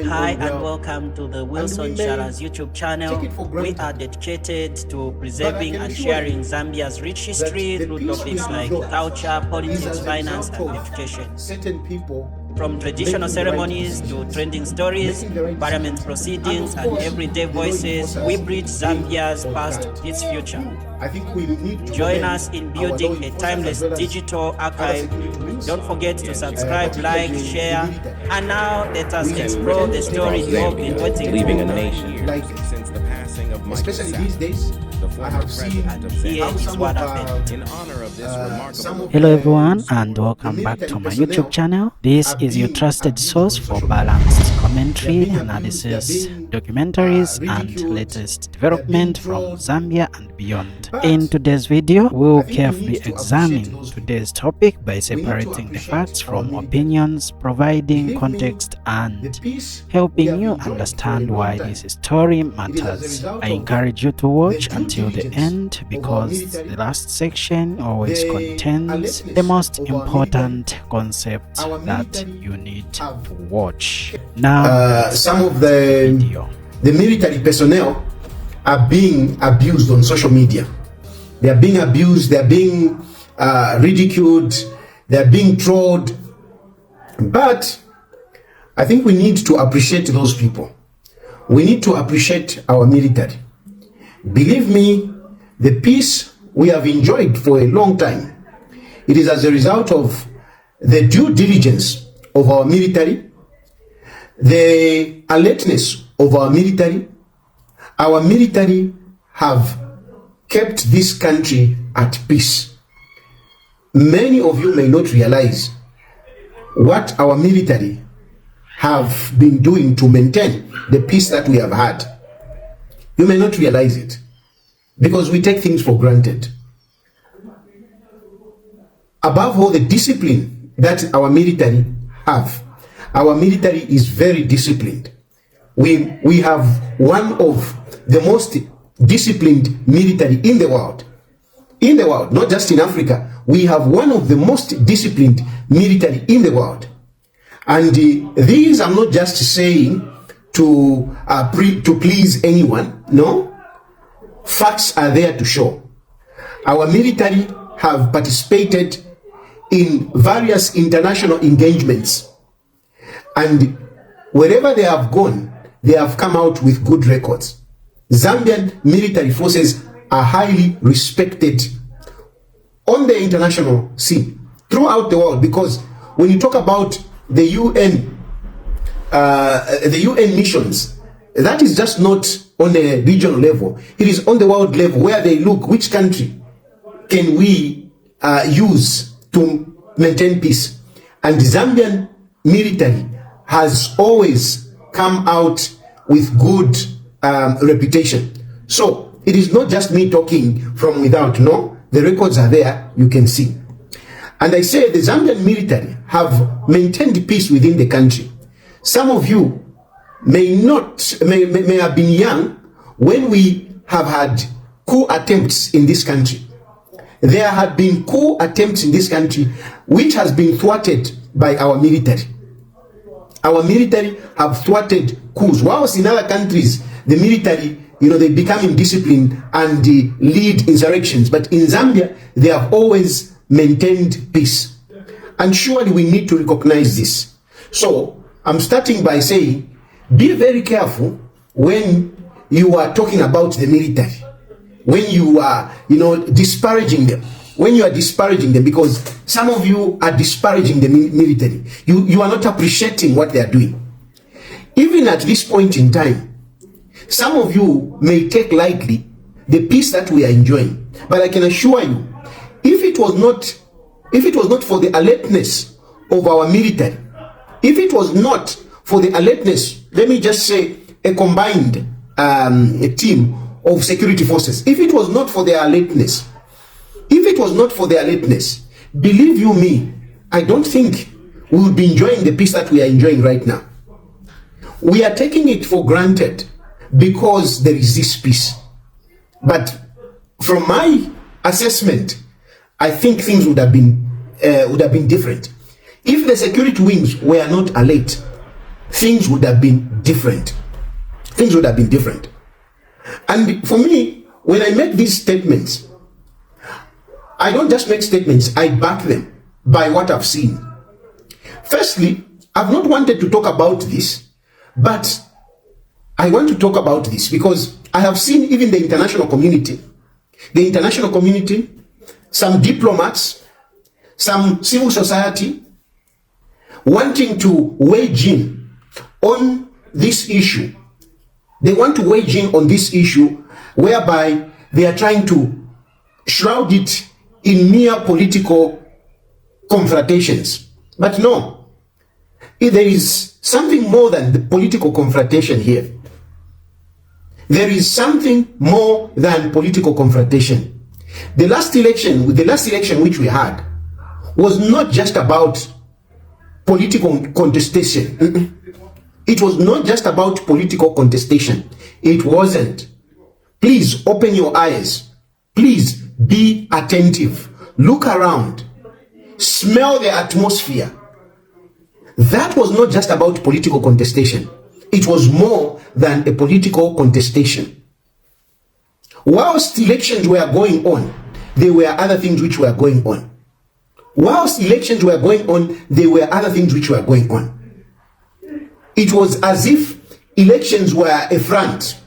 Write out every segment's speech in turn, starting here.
Hi and welcome to the Wilson Shara's YouTube channel. We are dedicated to preserving and sharing Zambia's rich history through topics like culture, politics, finance, and education. From traditional ceremonies to trending stories, parliament proceedings, and everyday voices, we bridge Zambia's past to its future. Join us in building a timeless digital archive. Don't forget to subscribe, like, share, and now let us explore the story you've been waiting for. Leaving a nation since the passing of Michael especially these days, the former president of Here Zambia. is what happened. In honor of this remarkable Hello everyone and welcome back to my YouTube channel. This is your trusted source for balanced commentary, analysis, documentaries and latest development from Zambia and beyond. In today's video, we will carefully examine today's topic by separating the facts from opinions, providing context and helping you understand why this story matters. I encourage you to watch until the end because the last section always contains the most important concept that you need to watch. Now, some of the military personnel are being abused on social media. They are being abused, they are being ridiculed, they are being trolled. But I think we need to appreciate those people. We need to appreciate our military. Believe me, the peace we have enjoyed for a long time, it is as a result of the due diligence of our military, the alertness of our military. Our military have kept this country at peace. Many of you may not realize what our military have been doing to maintain the peace that we have had. You may not realize it because we take things for granted. Above all, the discipline that our military have. Our military is very disciplined. We have one of the most disciplined military in the world. In the world, not just in Africa. We have one of the most disciplined military in the world. And these I'm not just saying to please anyone. No. Facts are there to show. Our military have participated in various international engagements. And wherever they have gone, they have come out with good records. Zambian military forces are highly respected on the international scene throughout the world, because when you talk about the UN missions, that is just not on a regional level. It is on the world level where they look which country can we use to maintain peace. And the Zambian military has always come out with good reputation. So it is not just me talking from without. No, the records are there, you can see. And I say the Zambian military have maintained peace within the country. Some of you may have been young when we have had coup attempts in this country. There have been coup attempts in this country which has been thwarted by our military. Our military have thwarted coups. Whilst in other countries, the military, they become indisciplined and lead insurrections. But in Zambia, they have always maintained peace. And surely we need to recognize this. So I'm starting by saying, be very careful when you are talking about the military. When you are, disparaging them. When you are disparaging them, because some of you are disparaging the military. You are not appreciating what they are doing. Even at this point in time, some of you may take lightly the peace that we are enjoying. But I can assure you, if it was not for the alertness of our military, if it was not for the alertness, let me just say a combined team of security forces, if it was not for their alertness, believe you me, I don't think we would be enjoying the peace that we are enjoying right now. We are taking it for granted because there is this peace. But from my assessment, I think things would have been different if the security wings were not alert. things would have been different. Things would have been different. And for me, when I make these statements, I don't just make statements, I back them by what I've seen. Firstly, I've not wanted to talk about this, but I want to talk about this because I have seen even the international community, some diplomats, some civil society wanting to wage in on this issue. They want to wage in on this issue whereby they are trying to shroud it in mere political confrontations. But no, there is something more than the political confrontation here. There is something more than political confrontation. The last election which we had was not just about political contestation. It was not just about political contestation. It wasn't. Please open your eyes. Please be attentive. Look around. Smell the atmosphere. That was not just about political contestation. It was more than a political contestation. Whilst elections were going on, there were other things which were going on. Whilst elections were going on, there were other things which were going on. It was as if elections were a front.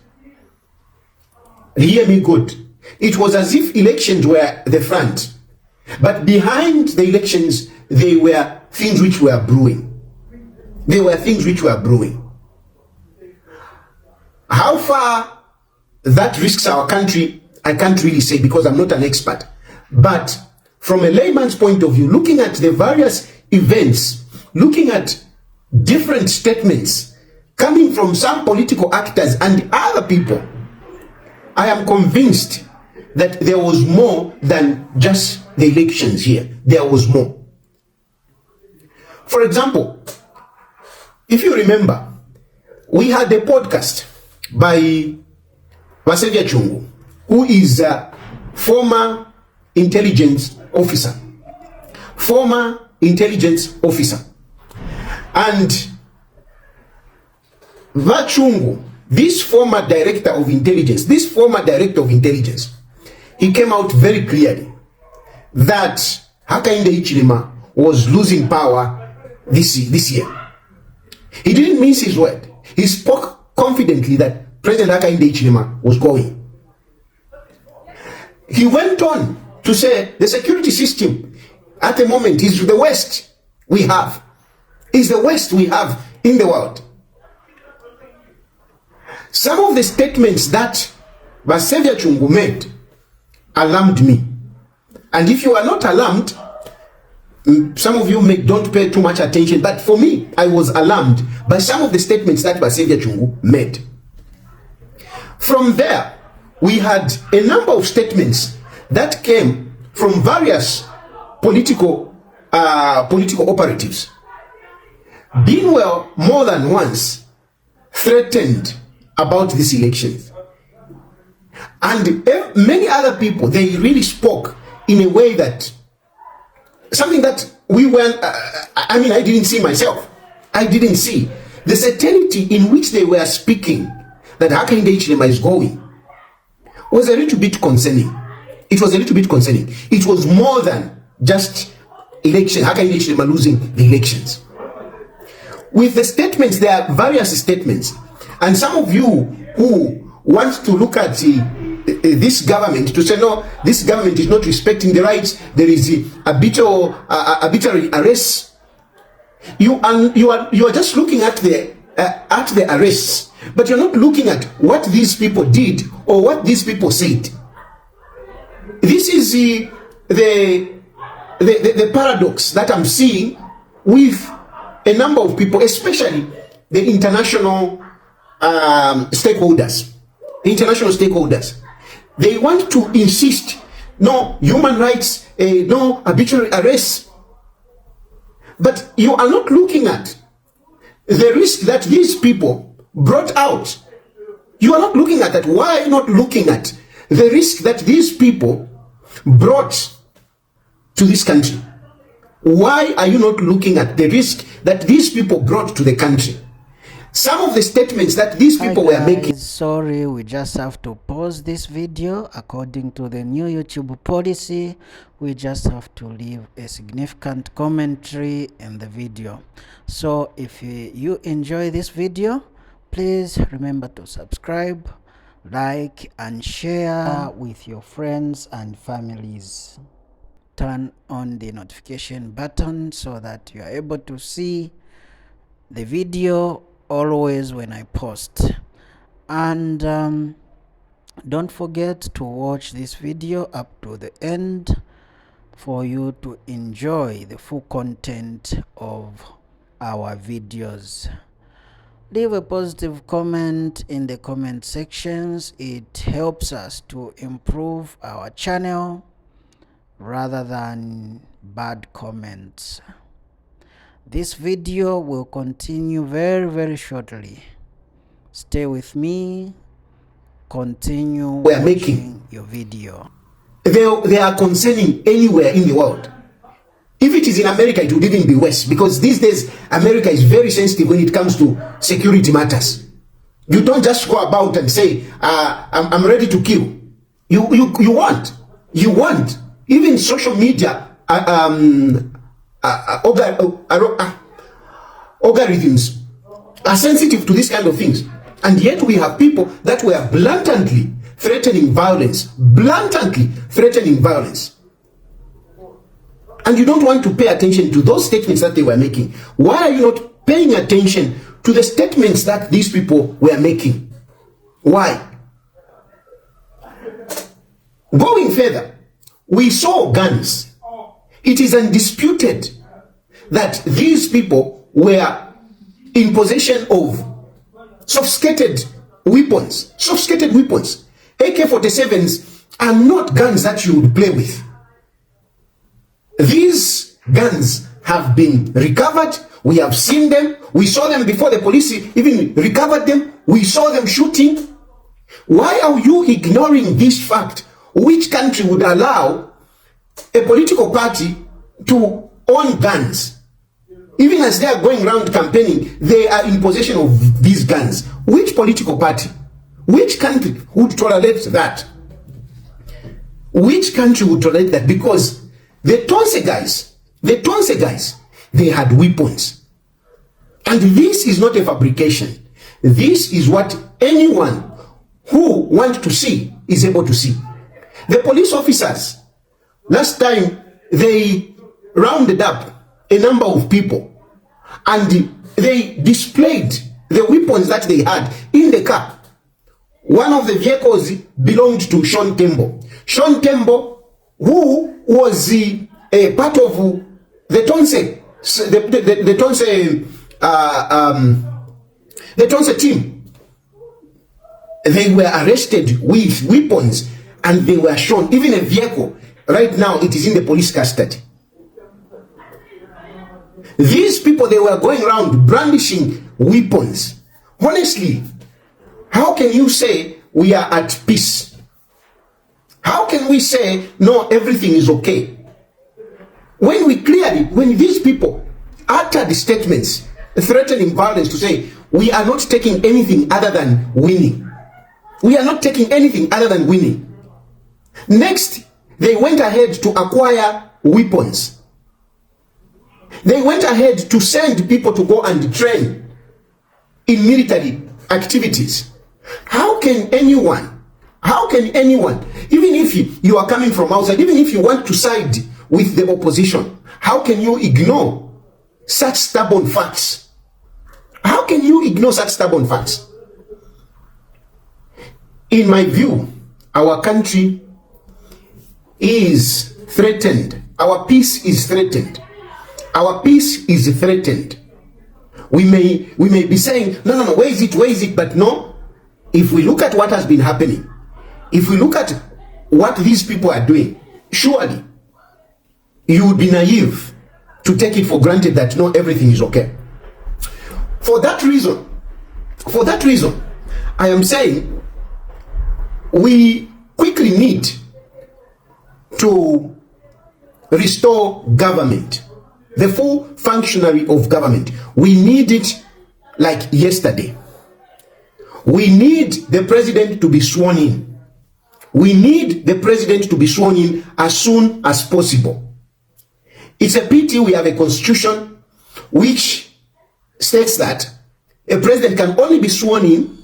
Hear me good. It was as if elections were the front. But behind the elections, there were things which were brewing. There were things which were brewing. How far that risks our country, I can't really say because I'm not an expert. But from a layman's point of view, looking at the various events, looking at different statements coming from some political actors and other people, I am convinced that there was more than just the elections here. There was more. For example, if you remember, we had a podcast by Xavier Chungu, who is a former intelligence officer. And Chungu, this former director of intelligence, he came out very clearly that Hakainde Hichilema was losing power this year. He didn't mince his word. He spoke confidently that President Hakainde Hichilema was going. He went on to say the security system at the moment is the worst we have. Is the worst we have in the world. Some of the statements that Xavier Chungu made alarmed me. And if you are not alarmed, some of you don't pay too much attention, but for me, I was alarmed by some of the statements that Xavier Chungu made. From there, we had a number of statements that came from various political operatives. Beanwell more than once threatened about these elections. And many other people, they really spoke in a way that, something that we weren't, I didn't see myself. I didn't see. The certainty in which they were speaking that Hakainde Hichilema is going was a little bit concerning. It was a little bit concerning. It was more than just election, Hakainde Hichilema losing the elections. With the statements, there are various statements. And some of you who want to look at this government to say, no, this government is not respecting the rights, there is arbitrary arrests. You are just looking at the arrests, but you're not looking at what these people did or what these people said. This is the paradox that I'm seeing with a number of people, especially the international stakeholders. They want to insist, no human rights, no arbitrary arrests. But you are not looking at the risk that these people brought out. You are not looking at that. Why are you not looking at the risk that these people brought to this country? Why are you not looking at the risk that these people brought to the country? some of the statements that these people were making. Sorry, we just have to pause this video. According to the new YouTube policy, we just have to leave a significant commentary in the video. So if you enjoy this video, please remember to subscribe, like and share with your friends and families. Turn on the notification button so that you are able to see the video always when I post. And don't forget to watch this video up to the end for you to enjoy the full content of our videos. Leave a positive comment in the comment sections. It helps us to improve our channel rather than bad comments. This video will continue very shortly. Stay with me. Continue watching your video. They are concerning anywhere in the world. If it is in America, it would even be worse, because these days America is very sensitive when it comes to security matters. You don't just go about and say, I'm ready to kill. You want. Even social media algorithms are sensitive to this kind of things. And yet we have people that were blatantly threatening violence. And you don't want to pay attention to those statements that they were making. Why are you not paying attention to the statements that these people were making? Why? Going further, we saw guns. It is undisputed that these people were in possession of sophisticated weapons. AK-47s are not guns that you would play with. These guns have been recovered. We have seen them. We saw them before the police even recovered them. We saw them shooting. Why are you ignoring this fact? Which country would allow a political party to own guns? Even as they are going around campaigning, they are in possession of these guns. Which political party? Which country would tolerate that? Which country would tolerate that? Because the Tonse guys, they had weapons. And this is not a fabrication. This is what anyone who wants to see is able to see. The police officers, last time, they rounded up a number of people and they displayed the weapons that they had in the car. One of the vehicles belonged to Sean Tembo. Sean Tembo, who was a part of the Tonse team. They were arrested with weapons and they were shown. Even a vehicle, right now, it is in the police custody. These people, they were going around brandishing weapons. Honestly, how can you say we are at peace? How can we say, no, everything is okay? When these people uttered statements threatening violence to say, we are not taking anything other than winning. We are not taking anything other than winning. Next, they went ahead to acquire weapons. They went ahead to send people to go and train in military activities. How can anyone, even if you are coming from outside, even if you want to side with the opposition, how can you ignore such stubborn facts? How can you ignore such stubborn facts? In my view, our country is threatened. Our peace is threatened. Our peace is threatened. We may be saying, no, where is it? But no, if we look at what has been happening, if we look at what these people are doing, surely you would be naive to take it for granted that no, everything is okay. For that reason, I am saying we quickly need to restore government, the full functionary of government. We need it like yesterday. We need the president to be sworn in. We need the president to be sworn in as soon as possible. It's a pity we have a constitution which states that a president can only be sworn in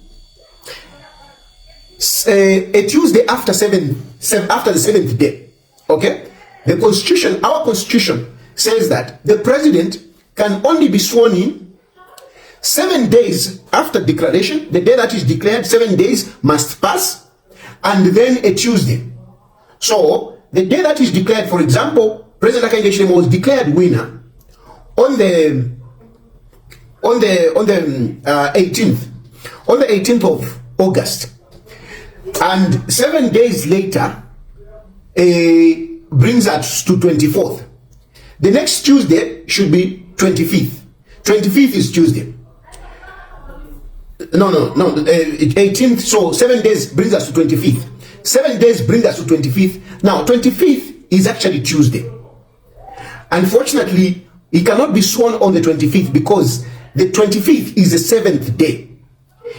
a Tuesday after the seventh day. Okay? The constitution, our constitution says that the president can only be sworn in 7 days after declaration. The day that is declared, 7 days must pass, and then a Tuesday. So the day that is declared, for example, President Hakainde Hichilema was declared winner on the 18th of August, and 7 days later brings us to 24th. The next Tuesday should be 25th. 25th is Tuesday. No, 18th. So 7 days brings us to 25th. 7 days bring us to 25th. Now 25th is actually Tuesday. Unfortunately, he cannot be sworn on the 25th because the 25th is the 7th day.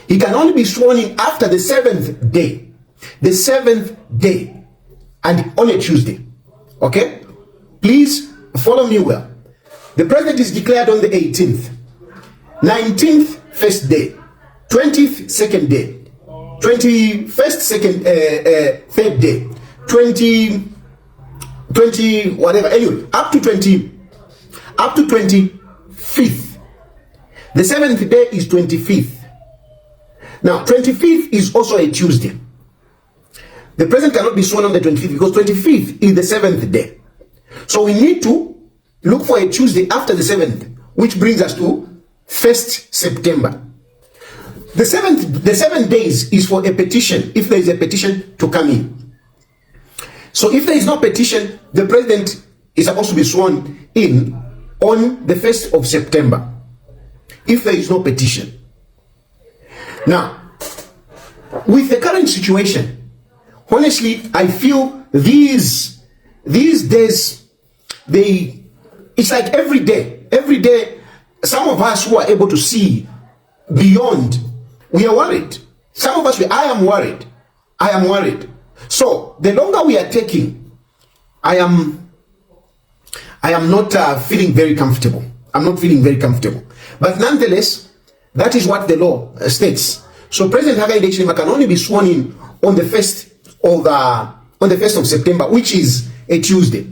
He can only be sworn in after the 7th day. The 7th day, and on a Tuesday. Okay? Please follow me well. The president is declared on the 18th. 19th, first day. 20th, second day. 21st, third day. 20, whatever. Anyway, up to 25th. The 7th day is 25th. Now, 25th is also a Tuesday. The president cannot be sworn on the 25th because 25th is the 7th day. So we need to look for a Tuesday after the 7th, which brings us to 1st September. The 7 days is for a petition, if there is a petition to come in. So if there is no petition, the president is supposed to be sworn in on the 1st of September, if there is no petition. Now, with the current situation, honestly, I feel these days, it's like every day, some of us who are able to see beyond, we are worried. Some of us, I am worried. So the longer we are taking, I am not feeling very comfortable. I'm not feeling very comfortable. But nonetheless, that is what the law states. So President Hakainde Hichilema can only be sworn in on the 1st of September, which is a Tuesday.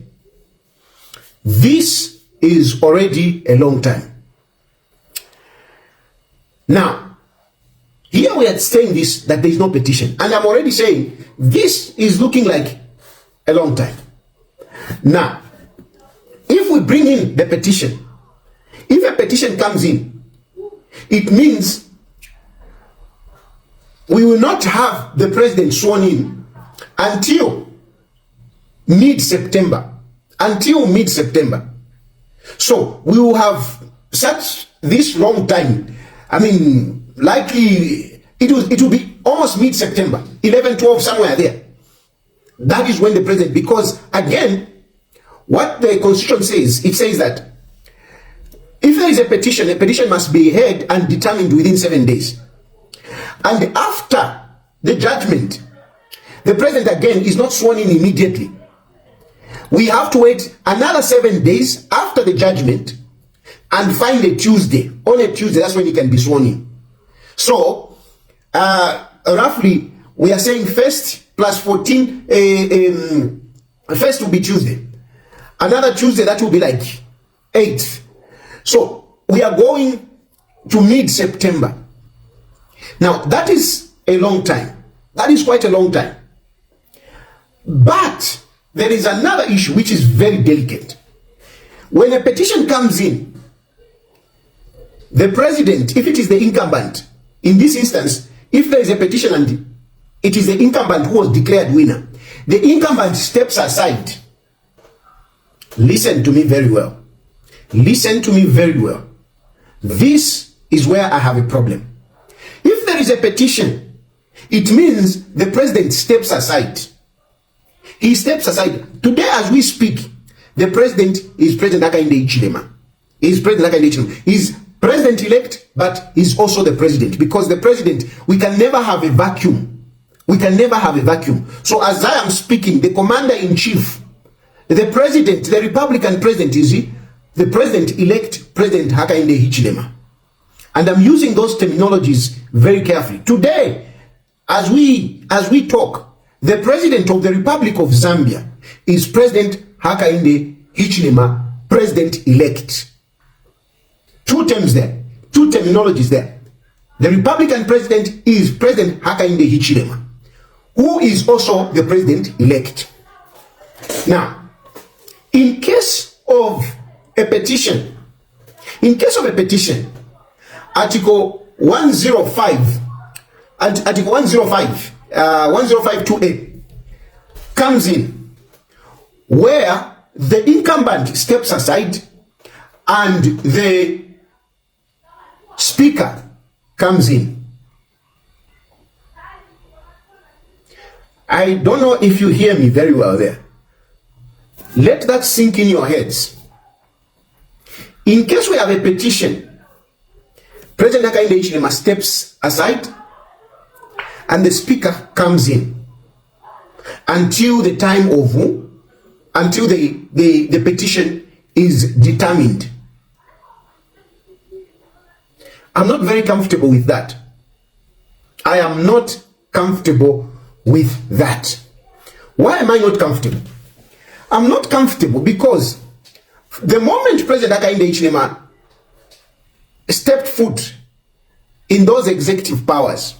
This is already a long time. Now, here we are saying this, that there is no petition. And I'm already saying this is looking like a long time. Now, if we bring in the petition, if a petition comes in, it means we will not have the president sworn in until mid-September. So we will have such this long time. I mean, likely it will be almost mid-September, 11, 12, somewhere there. That is when the president, because again, what the constitution says, it says that if there is a petition must be heard and determined within 7 days. And after the judgment, the president again is not sworn in immediately. We have to wait another 7 days after the judgment and find a Tuesday. On a Tuesday, that's when he can be sworn in. So, roughly, we are saying 1st plus 14, 1st will be Tuesday. Another Tuesday, that will be like 8th. So, we are going to mid-September. Now, that is a long time. That is quite a long time. But there is another issue which is very delicate. When a petition comes in, the president, if it is the incumbent, in this instance, if there is a petition and it is the incumbent who was declared winner, the incumbent steps aside. Listen to me very well. Listen to me very well. This is where I have a problem. If there is a petition, it means the president steps aside. He steps aside. Today, as we speak, the president is President Hakainde Hichilema. He's President Hakainde Hichilema. He's president-elect, but he's also the president, because the president, we can never have a vacuum. We can never have a vacuum. So as I am speaking, the commander-in-chief, the president, the Republican president, is the president-elect, President Hakainde Hichilema. And I'm using those terminologies very carefully. Today, as we talk, the president of the Republic of Zambia is President Hakainde Hichilema, president-elect. Two terms there, two terminologies there. The Republican president is President Hakainde Hichilema, who is also the president-elect. Now, in case of a petition, Article 105 and Article 105.2a comes in, where the incumbent steps aside and the speaker comes in. I don't know if you hear me very well there. Let that sink in your heads. In case we have a petition, President Hakainde Hichilema steps aside and the speaker comes in until the time of, until the petition is determined. I'm not very comfortable with that. I am not comfortable with that. Why am I not comfortable? I'm not comfortable because the moment President Hakainde Hichilema stepped foot in those executive powers,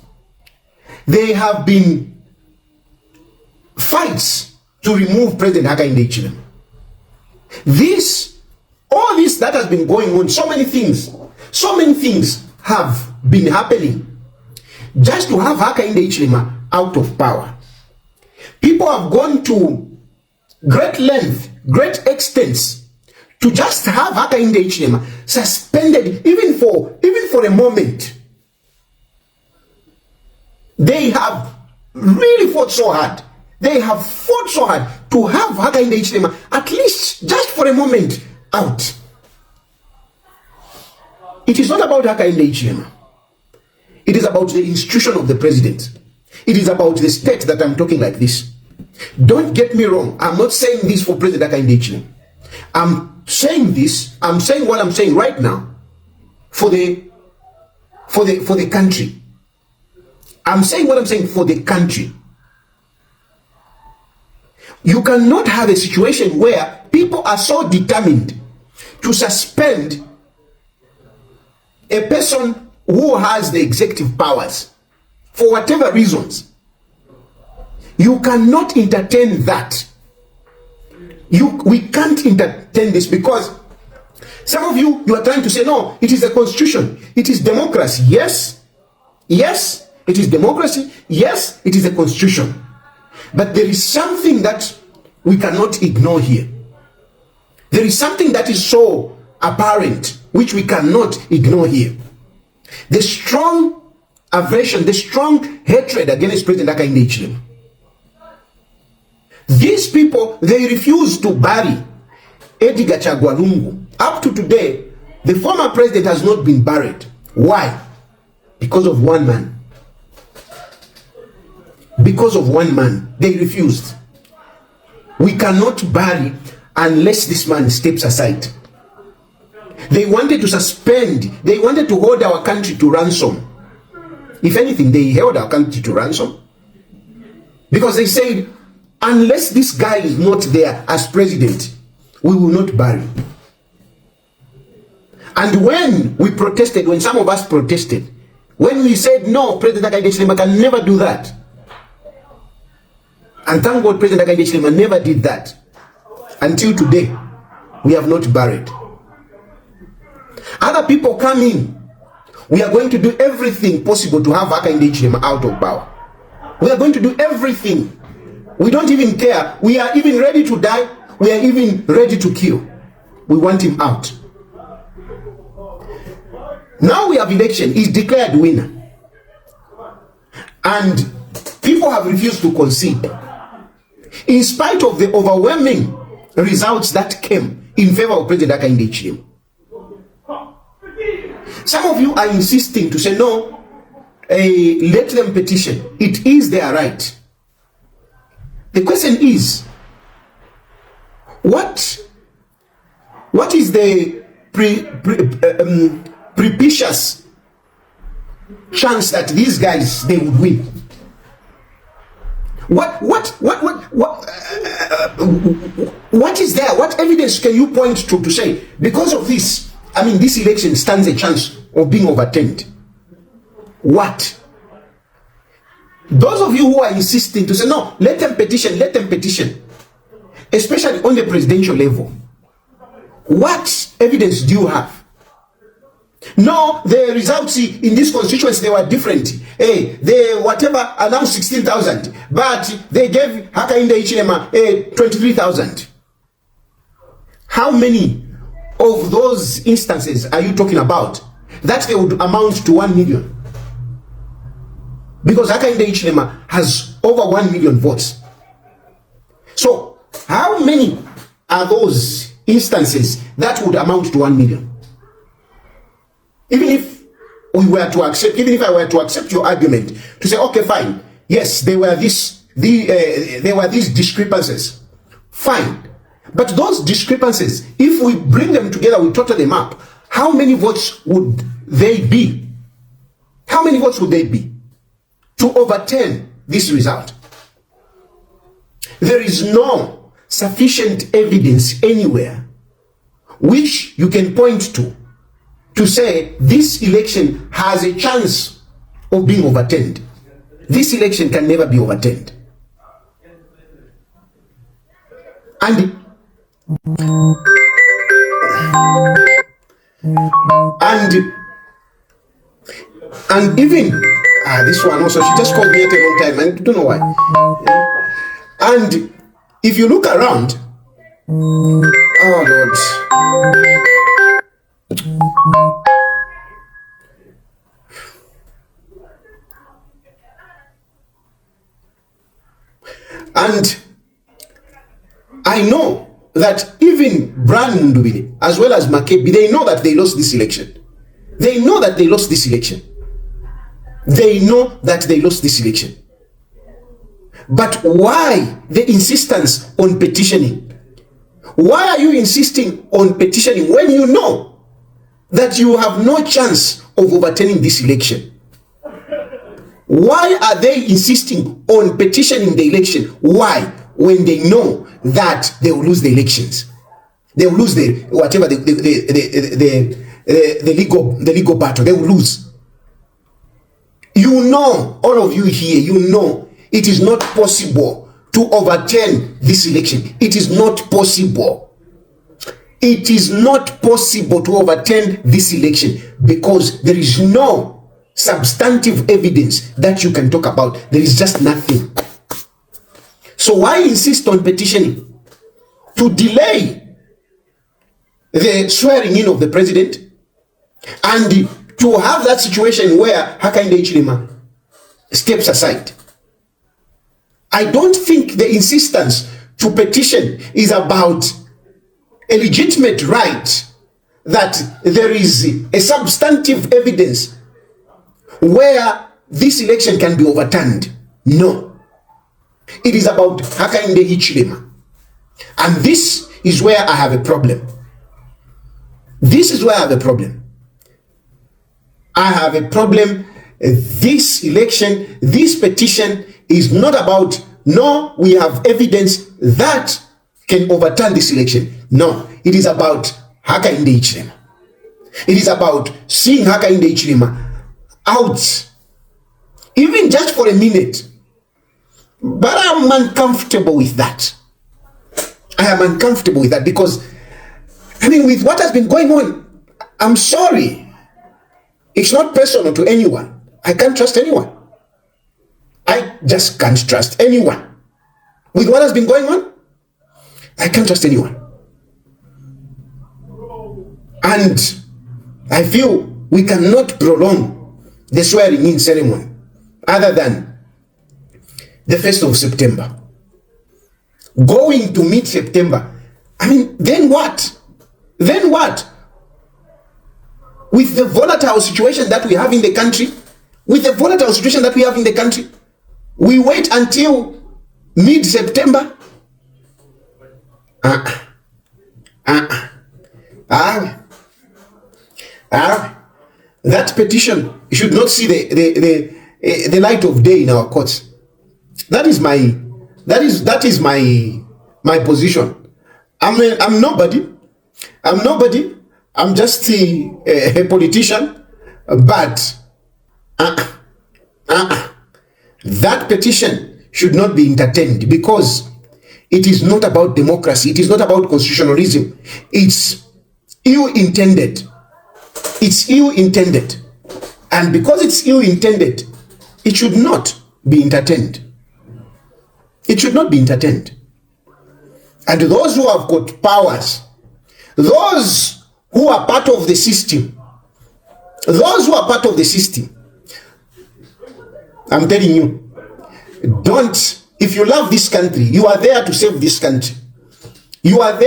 there have been fights to remove President Hakainde Hichilema. All this that has been going on, so many things have been happening just to have Hakainde Hichilema out of power. People have gone to great length, great extents to just have Hakainde Hichilema suspended, even for a moment. They have really fought so hard. They have fought so hard to have Hakainde Hichilema at least just for a moment out. It is not about Hakainde Hichilema. It is about the institution of the president. It is about the state that I'm talking like this. Don't get me wrong. I'm not saying this for President Hakainde Hichilema. I'm saying what I'm saying right now for the country. I'm saying what I'm saying for the country. You cannot have a situation where people are so determined to suspend a person who has the executive powers for whatever reasons. You cannot entertain that. We can't entertain this because some of you are trying to say, no, it is a constitution. It is democracy. Yes, it is democracy. Yes, it is a constitution. But there is something that we cannot ignore here. There is something that is so apparent which we cannot ignore here. The strong aversion, the strong hatred against President Hakainde Hichilema. These people, they refuse to bury Edgar Chagwa Lungu. Up to today, the former president has not been buried. Why? Because of one man. Because of one man. They refused. We cannot bury unless this man steps aside. They wanted to suspend, they wanted to hold our country to ransom. If anything, they held our country to ransom. Because they said, unless this guy is not there as president, we will not bury. And when we protested, when some of us protested, when we said, no, President Hakainde Hichilema can never do that. And thank God President Hakainde Hichilema never did that. Until today, we have not buried. Other people come in. We are going to do everything possible to have Hakainde Hichilema out of power. We are going to do everything. We don't even care. We are even ready to die. We are even ready to kill. We want him out. Now we have election. He's declared winner. And people have refused to concede. In spite of the overwhelming results that came in favor of President Hakainde Hichilema. Some of you are insisting to say, no, let them petition. It is their right. The question is, what is the propitious chance that these guys, they would win? What is there? What evidence can you point to say, because of this, I mean, this election stands a chance of being overturned? What? Those of you who are insisting to say, no, let them petition, especially on the presidential level, what evidence do you have? No, the results in this constituency, they were different. Hey, they whatever announced 16,000, but they gave Hakainde Hichilema 23,000. How many of those instances are you talking about that they would amount to 1 million? Because Hakainde Hichilema has over 1 million votes. So, how many are those instances that would amount to 1 million? Even if I were to accept your argument to say, okay, fine, yes, there were these discrepancies, fine, but those discrepancies, if we bring them together, we total them up, how many votes would they be? How many votes would they be to overturn this result? There is no sufficient evidence anywhere which you can point to say this election has a chance of being overturned. This election can never be overturned. And even this one also, she just called me at the wrong time, and I don't know why. And if you look around, oh Lord, and I know that even Brian Mundubile as well as Makebi, they know that they lost this election. They know that they lost this election. They know that they lost this election. But why the insistence on petitioning? Why are you insisting on petitioning when you know that you have no chance of overturning this election? Why are they insisting on petitioning the election? Why? When they know that they will lose the elections. They will lose the whatever the legal battle. They will lose. You know, all of you here, you know it is not possible to overturn this election. It is not possible. It is not possible to overturn this election because there is no substantive evidence that you can talk about. There is just nothing. So why insist on petitioning? To delay the swearing in of the president and to have that situation where Hakainde Hichilema steps aside. I don't think the insistence to petition is about a legitimate right that there is a substantive evidence where this election can be overturned. No. It is about Hakainde Hichilema. And this is where I have a problem. This is where I have a problem. I have a problem. This election, this petition is not about, no, we have evidence that can overturn this election. No, it is about Hakainde Hichilema. It is about seeing Hakainde Hichilema out, even just for a minute. But I'm uncomfortable with that. I am uncomfortable with that because, I mean, with what has been going on, I'm sorry. It's not personal to anyone. I can't trust anyone. I just can't trust anyone. With what has been going on, I can't trust anyone. And I feel we cannot prolong the swearing in ceremony other than the 1st of September. Going to mid-September. I mean, then what? Then what? with the volatile situation that we have in the country, we wait until mid-September. That petition should not see the light of day in our courts. That is my position. I'm nobody. I'm just a politician. But that petition should not be entertained, because it is not about democracy. It is not about constitutionalism. It's ill-intended. And because it's ill-intended, it should not be entertained. And those who have got powers, those who are part of the system, I'm telling you, if you love this country, you are there to save this country. You are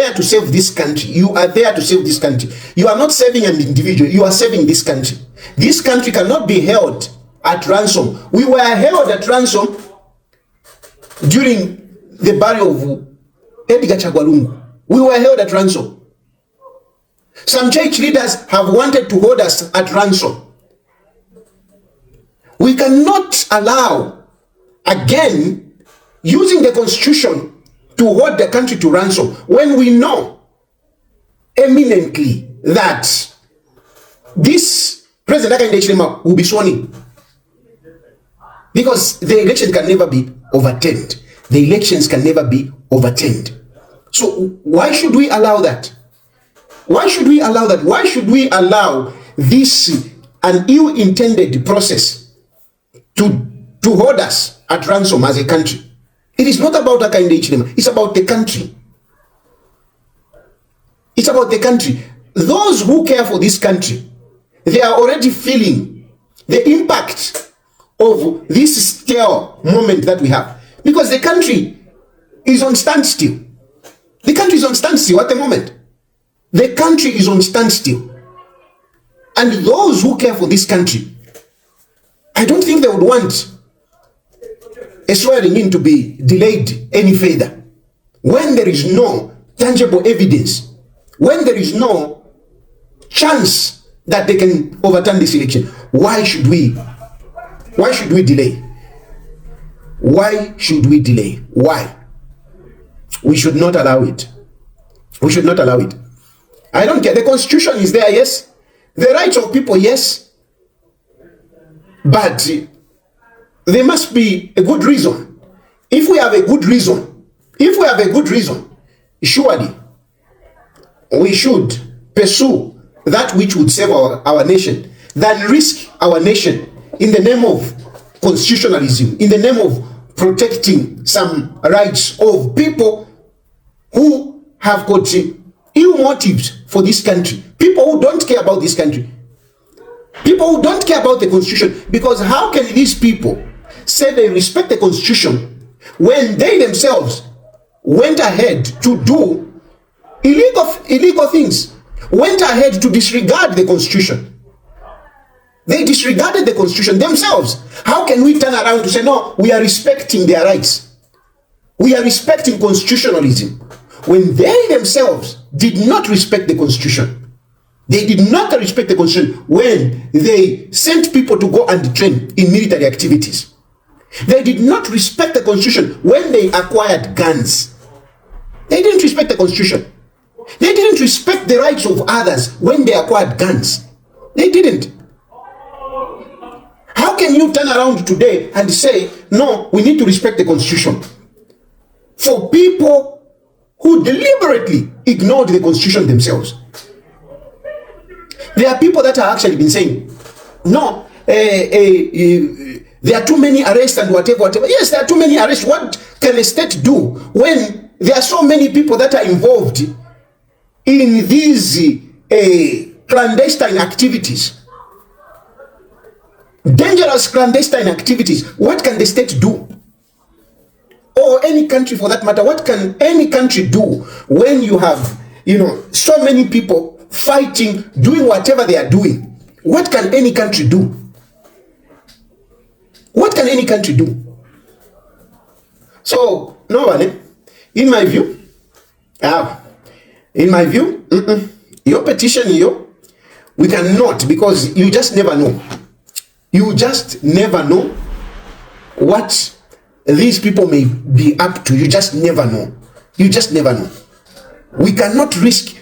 not saving an individual, you are saving this country. This country cannot be held at ransom. We were held at ransom during the burial of Edgar Chagwalungu. We were held at ransom. Some church leaders have wanted to hold us at ransom. We cannot allow, again, using the constitution to hold the country to ransom, when we know eminently that this President Hakainde Hichilema will be sworn in. Because the election can never be overturned. So why should we allow that? Why should we allow this an ill-intended process to hold us at ransom as a country? It is not about Hakainde Hichilema. It's about the country. Those who care for this country, they are already feeling the impact of this scale moment that we have. Because the country is on standstill. At the moment. The country is on standstill. And those who care for this country, I don't think they would want a swearing in to be delayed any further, when there is no tangible evidence, when there is no chance that they can overturn this election. Why should we delay? Why? We should not allow it. I don't care. The constitution is there, yes. The rights of people, yes. But there must be a good reason. If we have a good reason, surely we should pursue that which would save our nation, than risk our nation in the name of constitutionalism, in the name of protecting some rights of people who have got ill motives for this country, people who don't care about this country, people who don't care about the constitution. Because how can these people say they respect the constitution when they themselves went ahead to do illegal things, went ahead to disregard the constitution? They disregarded the constitution themselves. How can we turn around to say, no, we are respecting their rights, we are respecting constitutionalism, when they themselves did not respect the constitution? They did not respect the constitution when they sent people to go and train in military activities. They did not respect the constitution when they acquired guns. They didn't respect the constitution. They didn't respect the rights of others when they acquired guns. They didn't. How can you turn around today and say, no, we need to respect the constitution, for people who deliberately ignored the constitution themselves? There are people that have actually been saying, no, there are too many arrests and whatever. Yes, there are too many arrests. What can a state do when there are so many people that are involved in these clandestine activities? Dangerous clandestine activities. What can the state do? Or any country for that matter. What can any country do when you have, so many people fighting, doing whatever they are doing What can any country do? What can any country do? So, nobody, in my view, your petition here, we cannot, because you just never know. You just never know what these people may be up to. You just never know. You just never know. We cannot risk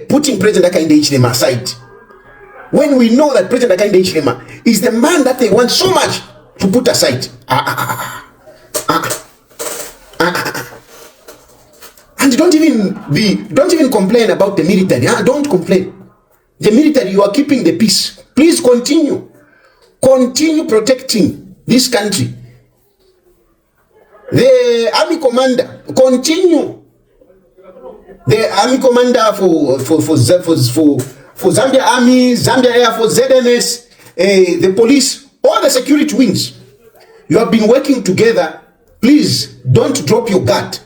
putting President Hakainde Hichilema aside when we know that President Hakainde Hichilema is the man that they want so much to put aside. And don't even complain about the military. Don't complain. The military, you are keeping the peace. Please continue protecting this country. The army commander, continue. The army commander for Zambia Army, Zambia Air Force, ZNS, the police, all the security wings. You have been working together. Please don't drop your guard.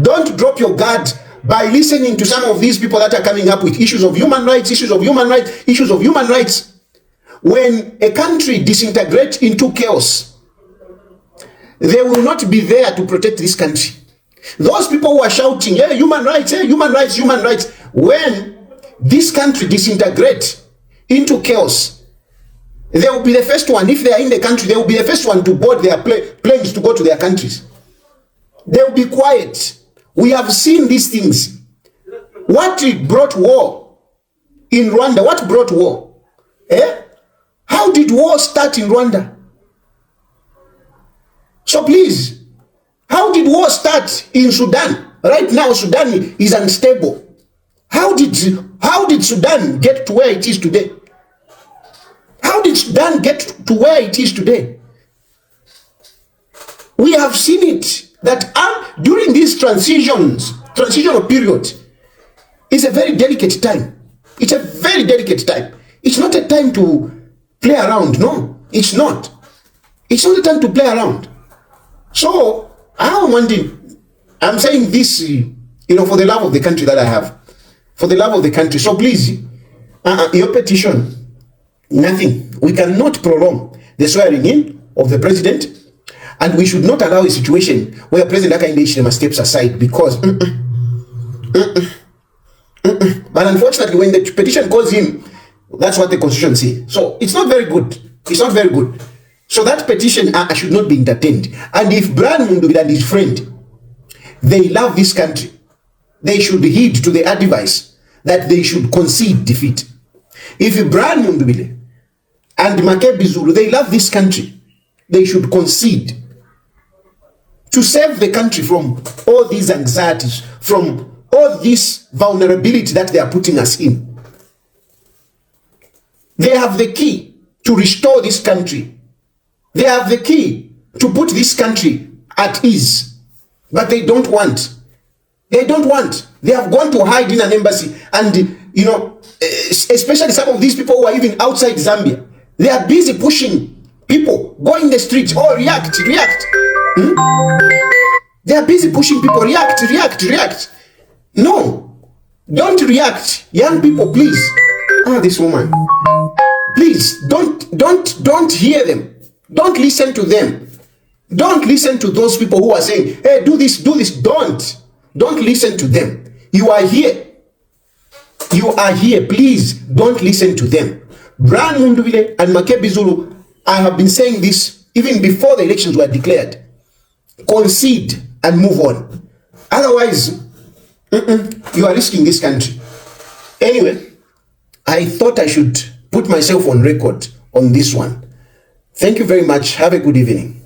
Don't drop your guard by listening to some of these people that are coming up with issues of human rights, issues of human rights. When a country disintegrates into chaos, they will not be there to protect this country. Those people who are shouting, hey, human rights, hey, human rights, human rights. When this country disintegrates into chaos, they will be the first one. If they are in the country, they will be the first one to board their planes to go to their countries. They will be quiet. We have seen these things. What brought war in Rwanda? What brought war? How did war start in Rwanda? So please, how did war start in Sudan? Right now, Sudan is unstable. How did Sudan get to where it is today? How did Sudan get to where it is today? We have seen it that during these transitional period, it's a very delicate time. It's a very delicate time. It's not a time to play around. No, it's not. It's not a time to play around. So I'm saying this, for the love of the country that I have, for the love of the country. So please, your petition, nothing. We cannot prolong the swearing in of the president, and we should not allow a situation where President Hakainde Hichilema steps aside because. But unfortunately, when the petition calls him, that's what the constitution says. So it's not very good. It's not very good. So that petition should not be entertained. And if Brian Mundubile and his friend, they love this country, they should heed to the advice that they should concede defeat. If Brian Mundubile and Makebi Zulu, they love this country, they should concede to save the country from all these anxieties, from all this vulnerability that they are putting us in. They have the key to restore this country. They have the key to put this country at ease. But they don't want. They don't want. They have gone to hide in an embassy. And, especially some of these people who are even outside Zambia, they are busy pushing people, go in the streets, oh, react. They are busy pushing people, react. No, don't react. Young people, please. This woman. Please, don't hear them. Don't listen to them. Don't listen to those people who are saying, hey, do this. Don't listen to them. You are here. Please don't listen to them. Brian Mundubile and Makebi Zulu, I have been saying this even before the elections were declared. Concede and move on. Otherwise, you are risking this country. Anyway, I thought I should put myself on record on this one. Thank you very much. Have a good evening.